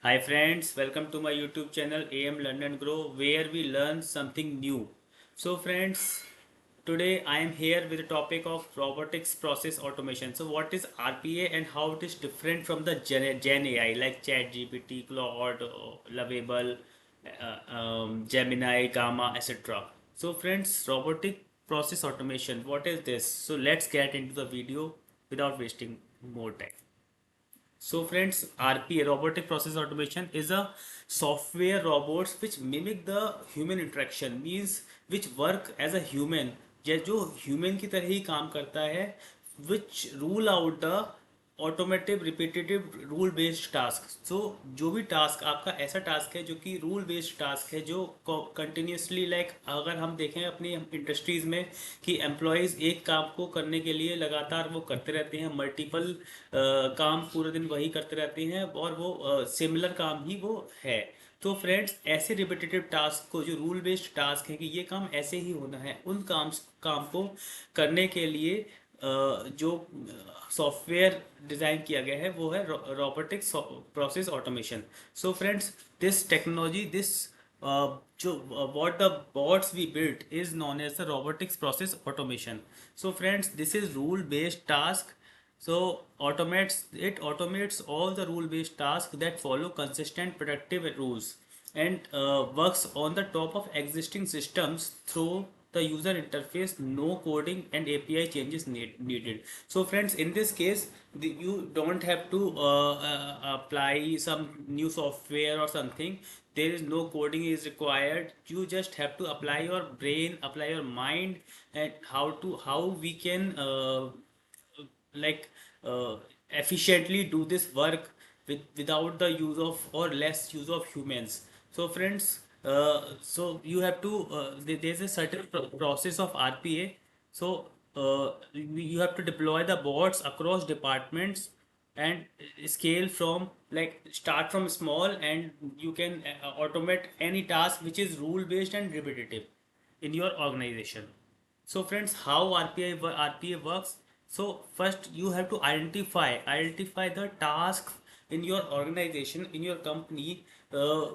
Hi friends, welcome to my YouTube channel AM London Grow where we learn something new. So friends, today I am here with the topic of robotics process automation. So what is RPA and how it is different from the Gen AI like ChatGPT, Claude, Lovable, Gemini, Gamma, etc. So friends, robotic process automation, what is this? So let's get into the video without wasting more time. So friends, RPA, robotic process automation, is a software robots which mimic the human interaction, means which work as a human, या जो human की तरह ही काम करता है, which rule out the automotive repetitive rule based task. So जो भी task आपका ऐसा टास्क है जो कि रूल बेस्ड टास्क है, जो कंटिन्यूसली लाइक अगर हम देखें अपनी इंडस्ट्रीज में कि एम्प्लॉयज़ एक काम को करने के लिए लगातार वो करते रहते हैं, मल्टीपल काम पूरे दिन वही करते रहते हैं और वो सिमिलर काम ही वो है। तो फ्रेंड्स, ऐसे रिपीटेटिव टास्क को, जो रूल बेस्ड टास्क है कि ये काम ऐसे ही होना है, उन काम को करने के लिए जो सॉफ्टवेयर डिज़ाइन किया गया है वो है robotics process automation. So friends, this technology, this जो what the bots we built is known as the robotics process automation. So friends, this is rule based task. So automates all the rule based tasks that follow consistent productive rules, and works on the top of existing systems through the user interface. No coding and API changes needed. So friends, in this case, you don't have to apply some new software or something. There is no coding is required. You just have to apply your brain, apply your mind, and how we can like efficiently do this work without the use of or less use of humans. So friends, so you have to there's a certain process of RPA. So you have to deploy the bots across departments and scale from, like, start from small, and you can automate any task which is rule based and repetitive in your organization. So friends, how RPA works? So first you have to identify the tasks in your organization, in your company, uh,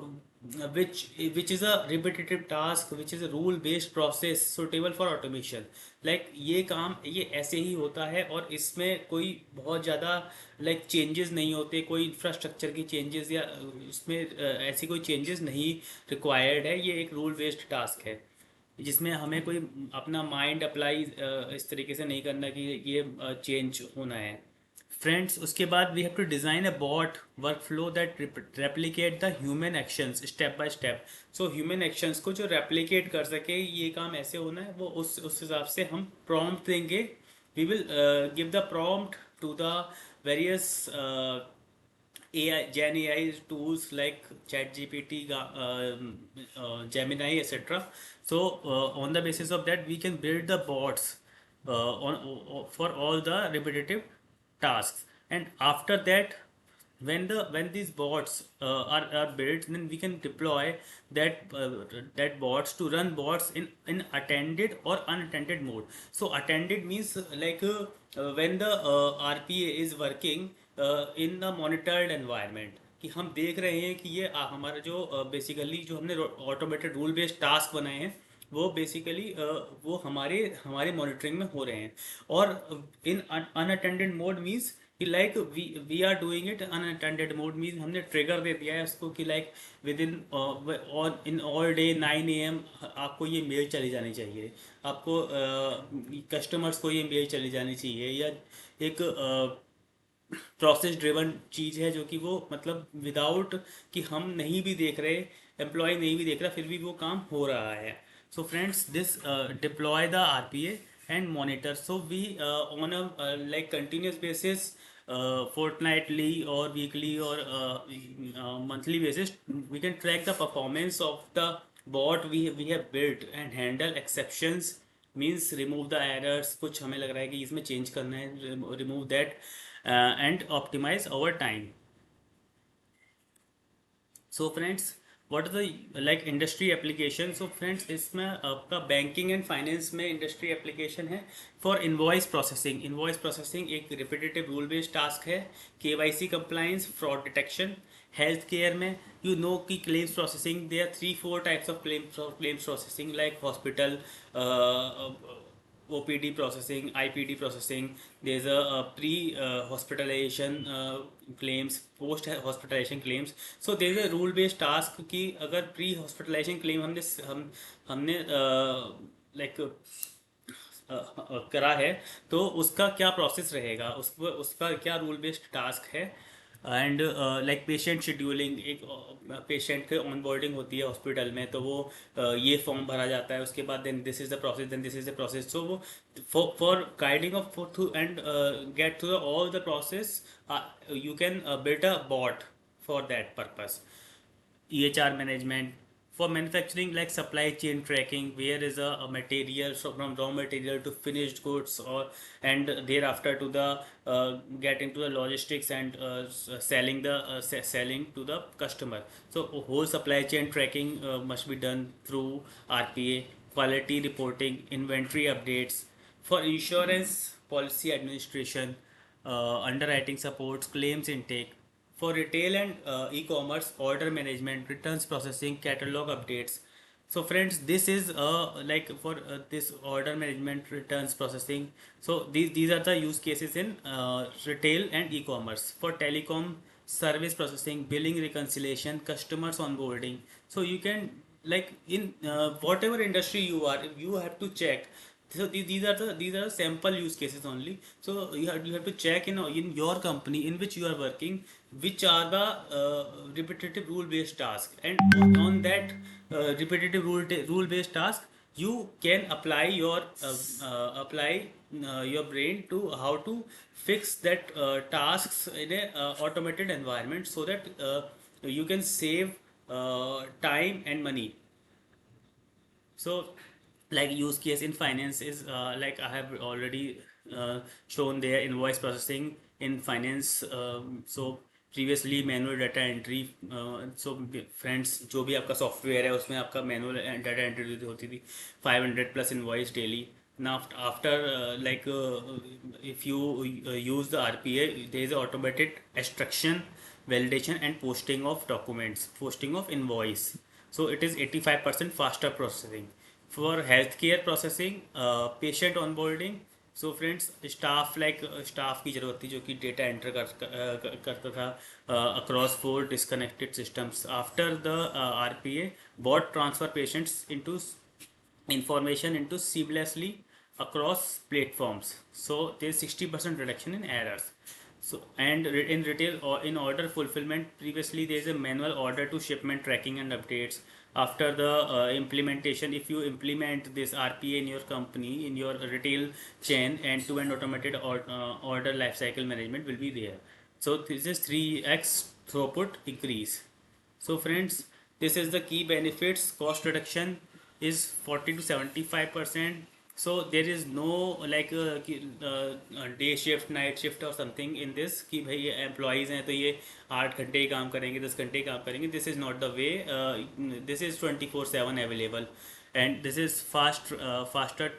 which is a repetitive task, which is a rule based process suitable for automation. Like ये काम ये ऐसे ही होता है और इसमें कोई बहुत ज़्यादा लाइक चेंजेस नहीं होते, कोई इंफ्रास्ट्रक्चर की चेंजेस या इसमें ऐसी कोई चेंजेस नहीं रिक्वायर्ड है। ये एक रूल बेस्ड टास्क है जिसमें हमें कोई अपना माइंड अप्लाई इस तरीके से नहीं करना कि ये चेंज होना है। फ्रेंड्स, उसके बाद we have to design a bot workflow that replicate the human actions step by step. So human actions को जो रेप्लिकेट कर सके, ये काम ऐसे होना है, वो उस हिसाब से हम प्रॉम्प्ट देंगे। We will give the prompt to the various AI, Gen AI tools like ChatGPT, Gemini, etc. So on the basis of that, we can build the bots for all the repetitive tasks. And after that, when these bots are built, then we can deploy that bots to run bots in attended or unattended mode. So attended means like when the RPA is working in the monitored environment, कि हम देख रहे हैं कि ये हमारा जो basically जो हमने ऑटोमेटेड रूल बेस्ड टास्क बनाए हैं, वो बेसिकली वो हमारे हमारे मॉनिटरिंग में हो रहे हैं। और इन अनअटेंडेड मोड मीन्स कि like we are doing it unattended mode means हमने ट्रिगर दे दिया है उसको कि लाइक विद इन और इन ऑल डे 9 AM आपको ये मेल चली जानी चाहिए, आपको कस्टमर्स को ये मेल चली जानी चाहिए, या एक प्रोसेस ड्रिवन चीज़ है जो कि वो मतलब विदाउट कि हम नहीं भी देख रहे, एम्प्लॉय नहीं भी देख रहा, फिर भी वो काम हो रहा है। So friends, this deploy the RPA and monitor. So we on a like continuous basis, fortnightly or weekly or monthly basis, we can track the performance of the bot we have built and handle exceptions, means remove the errors, कुछ हमें लग रहा है कि इसमें change करना है, remove that, and optimize over time. So friends, what are the like industry application? So friends, इसमें आपका बैंकिंग एंड फाइनेंस में इंडस्ट्री एप्लीकेशन है for invoice processing. Invoice processing एक रिपीटेटिव रूल बेस्ड टास्क है। KYC compliance, fraud detection, Healthcare में you know कि claims processing, there are 3-4 types of claims processing, like hospital, OPD processing, IPD processing. There's a pre hospitalization claims, post hospitalization claims. So there's a rule based task कि अगर pre hospitalization claim हमने like करा है, तो उसका क्या process रहेगा, उसका क्या रूल बेस्ड टास्क है। एंड लाइक पेशेंट शेड्यूलिंग, एक पेशेंट के ऑनबोर्डिंग होती है हॉस्पिटल में, तो वो ये फॉर्म भरा जाता है, उसके बाद then this is the process, then this is the process. So वो for guiding of through and get through all the process, you can build a bot for that purpose. EHR management for manufacturing, like supply chain tracking, where is a material, so from raw material to finished goods, or and thereafter to the get into the logistics and selling the selling to the customer. So whole supply chain tracking must be done through RPA. Quality reporting, inventory updates for insurance policy administration, underwriting supports, claims intake. For retail and e-commerce, order management, returns processing, catalog updates. So friends, this is like for this order management, returns processing. So these are the use cases in retail and e-commerce. For telecom, service processing, billing reconciliation, customers onboarding. So you can, like in whatever industry you are, you have to check. So these are sample use cases only. So you have to check in your company in which you are working, which are the repetitive rule based tasks, and on that repetitive rule based task, you can apply your brain to how to fix that tasks in a automated environment, so that you can save time and money. So, like use case in finance is like I have already shown there, invoice processing in finance. So previously manual data entry. So friends, जो भी आपका software है उसमें आपका manual data entry होती थी, 500 plus invoice daily. Now after if you use the RPA, there is automated extraction, validation and posting of documents, posting of invoice. So it is 85% faster processing. For healthcare processing, patient onboarding. So friends, staff की ज़रूरत थी जो कि data enter करता था across 4 disconnected systems. After the RPA, bot transfer patients into information into seamlessly across platforms. So there is 60% reduction in errors. So and in retail or in order fulfillment, previously there is a manual order to shipment tracking and updates. After the implementation, if you implement this RPA in your company, in your retail chain, end-to-end automated order lifecycle management will be there. So this is 3x throughput increase. So friends, this is the key benefits. Cost reduction is 40 to 75%. So there is no like day shift, night shift or something in this कि भाई ये employees हैं तो ये 8 घंटे ही काम करेंगे, 10 घंटे ही काम करेंगे. This is not the way. This is 24/7 available, and this is faster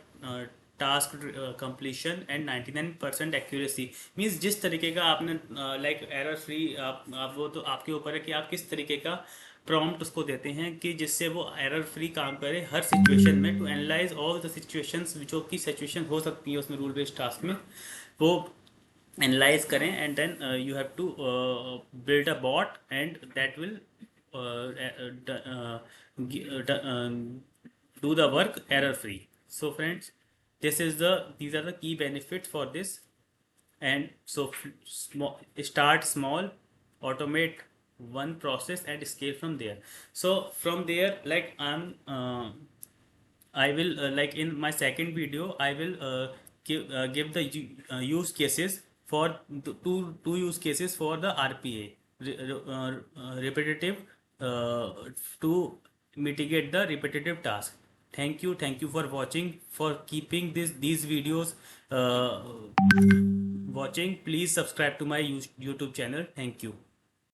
task completion and 99% accuracy. Means जिस तरीके का आपने लाइक एरर फ्री, आप वो तो आपके ऊपर है कि आप किस तरीके का प्रॉम्प्ट उसको देते हैं कि जिससे वो एरर फ्री काम करे हर सिचुएशन में, to analyse all the situations, जो कि सिचुएशन हो सकती है उसमें रूल बेस्ड टास्क में, वो एनालाइज करें, and then you have to build a bot and that will do the work error free. So friends, these are the key benefits for this. And so start small, automate one process and scale from there. So from there, like I will like in my second video I will give the use cases for two use cases for the RPA, repetitive, to mitigate the repetitive task. Thank you for watching, for keeping these videos watching. Please subscribe to my YouTube channel. Thank you.